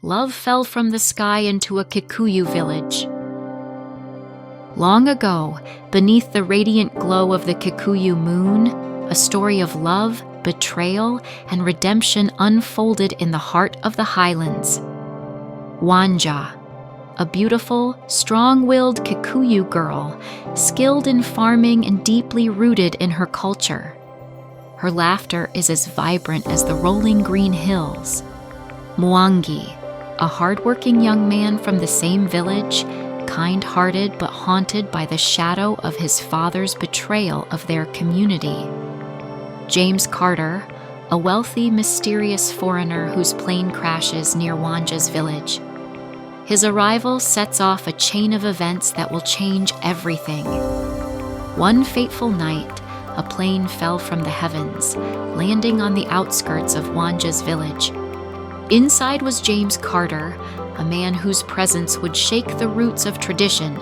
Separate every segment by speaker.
Speaker 1: love fell from the sky into a Kikuyu village. Long ago, beneath the radiant glow of the Kikuyu moon, a story of love, betrayal, and redemption unfolded in the heart of the highlands. Wanja, a beautiful, strong-willed Kikuyu girl, skilled in farming and deeply rooted in her culture. Her laughter is as vibrant as the rolling green hills. Mwangi, a hardworking young man from the same village, kind-hearted but haunted by the shadow of his father's betrayal of their community. James Carter, a wealthy, mysterious foreigner whose plane crashes near Wanja's village. His arrival sets off a chain of events that will change everything. One fateful night, a plane fell from the heavens, landing on the outskirts of Wanja's village. Inside was James Carter, a man whose presence would shake the roots of tradition,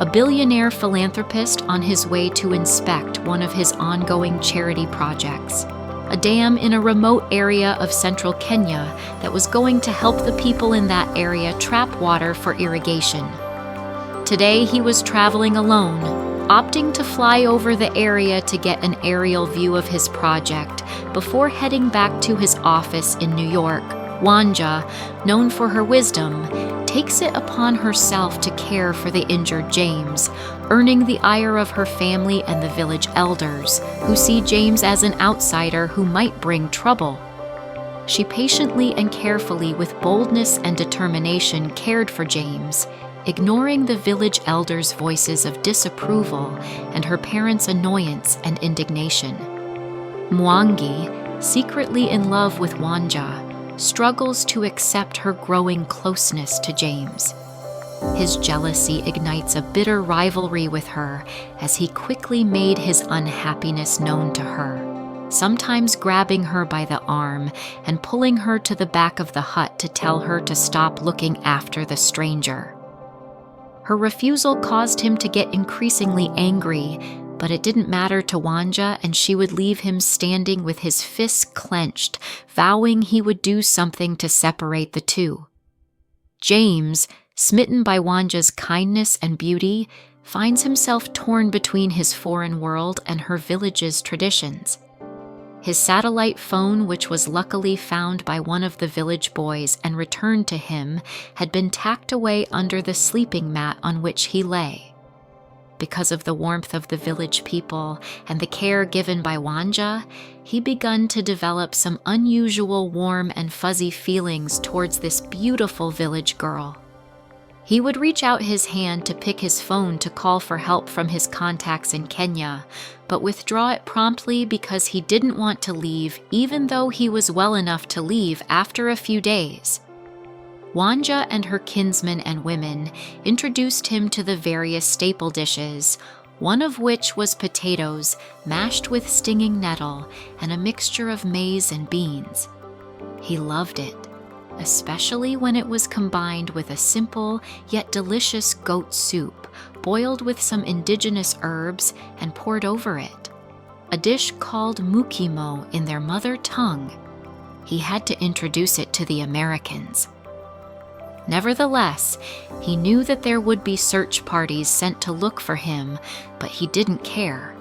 Speaker 1: a billionaire philanthropist on his way to inspect one of his ongoing charity projects, a dam in a remote area of central Kenya that was going to help the people in that area trap water for irrigation. Today he was traveling alone, opting to fly over the area to get an aerial view of his project before heading back to his office in New York. Wanja, known for her wisdom, takes it upon herself to care for the injured James, earning the ire of her family and the village elders, who see James as an outsider who might bring trouble. She patiently and carefully, with boldness and determination, cared for James, ignoring the village elders' voices of disapproval and her parents' annoyance and indignation. Mwangi, secretly in love with Wanja, struggles to accept her growing closeness to James. His jealousy ignites a bitter rivalry with her as he quickly made his unhappiness known to her, sometimes grabbing her by the arm and pulling her to the back of the hut to tell her to stop looking after the stranger. Her refusal caused him to get increasingly angry, but it didn't matter to Wanja, and she would leave him standing with his fists clenched, vowing he would do something to separate the two. James, smitten by Wanja's kindness and beauty, finds himself torn between his foreign world and her village's traditions. His satellite phone, which was luckily found by one of the village boys and returned to him, had been tacked away under the sleeping mat on which he lay. Because of the warmth of the village people and the care given by Wanja, he begun to develop some unusual warm and fuzzy feelings towards this beautiful village girl. He would reach out his hand to pick his phone to call for help from his contacts in Kenya, but withdraw it promptly because he didn't want to leave, even though he was well enough to leave after a few days. Wanja and her kinsmen and women introduced him to the various staple dishes, one of which was potatoes mashed with stinging nettle and a mixture of maize and beans. He loved it, especially when it was combined with a simple yet delicious goat soup, boiled with some indigenous herbs and poured over it, a dish called mukimo in their mother tongue. He had to introduce it to the Americans. Nevertheless, he knew that there would be search parties sent to look for him, but he didn't care.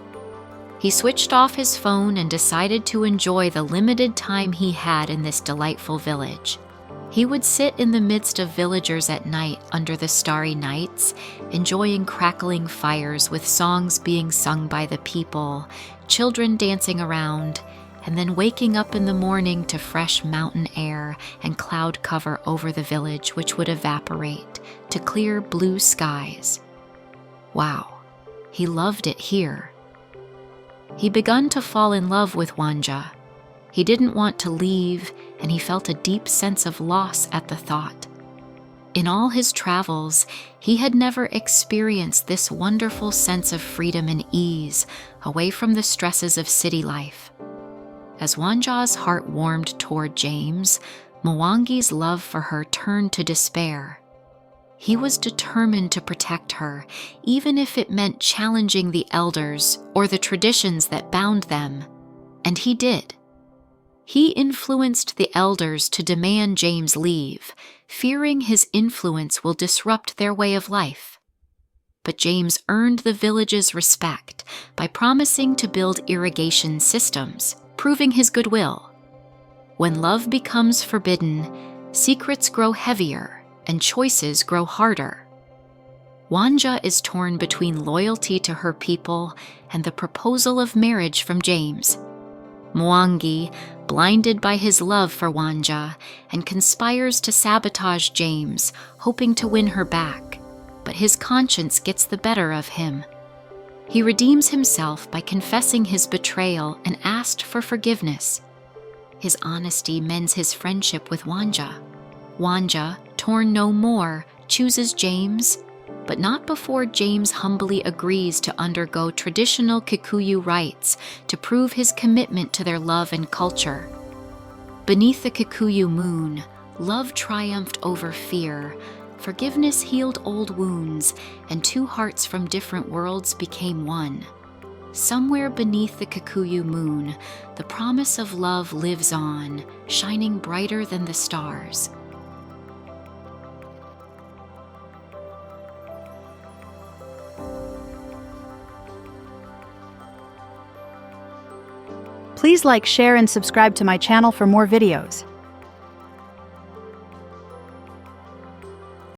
Speaker 1: He switched off his phone and decided to enjoy the limited time he had in this delightful village. He would sit in the midst of villagers at night under the starry nights, enjoying crackling fires with songs being sung by the people, children dancing around, and then waking up in the morning to fresh mountain air and cloud cover over the village, which would evaporate to clear blue skies. Wow, he loved it here. He begun to fall in love with Wanja. He didn't want to leave, and he felt a deep sense of loss at the thought. In all his travels, he had never experienced this wonderful sense of freedom and ease, away from the stresses of city life. As Wanja's heart warmed toward James, Mwangi's love for her turned to despair. He was determined to protect her, even if it meant challenging the elders or the traditions that bound them, and he did. He influenced the elders to demand James leave, fearing his influence will disrupt their way of life. But James earned the village's respect by promising to build irrigation systems, proving his goodwill. When love becomes forbidden, secrets grow heavier and choices grow harder. Wanja is torn between loyalty to her people and the proposal of marriage from James. Mwangi, blinded by his love for Wanja, and conspires to sabotage James, hoping to win her back, but his conscience gets the better of him. He redeems himself by confessing his betrayal and asked for forgiveness. His honesty mends his friendship with Wanja. Wanja, torn no more, chooses James, but not before James humbly agrees to undergo traditional Kikuyu rites to prove his commitment to their love and culture. Beneath the Kikuyu moon, love triumphed over fear, forgiveness healed old wounds, and two hearts from different worlds became one. Somewhere beneath the Kikuyu moon, the promise of love lives on, shining brighter than the stars.
Speaker 2: Please like, share, and subscribe to my channel for more videos.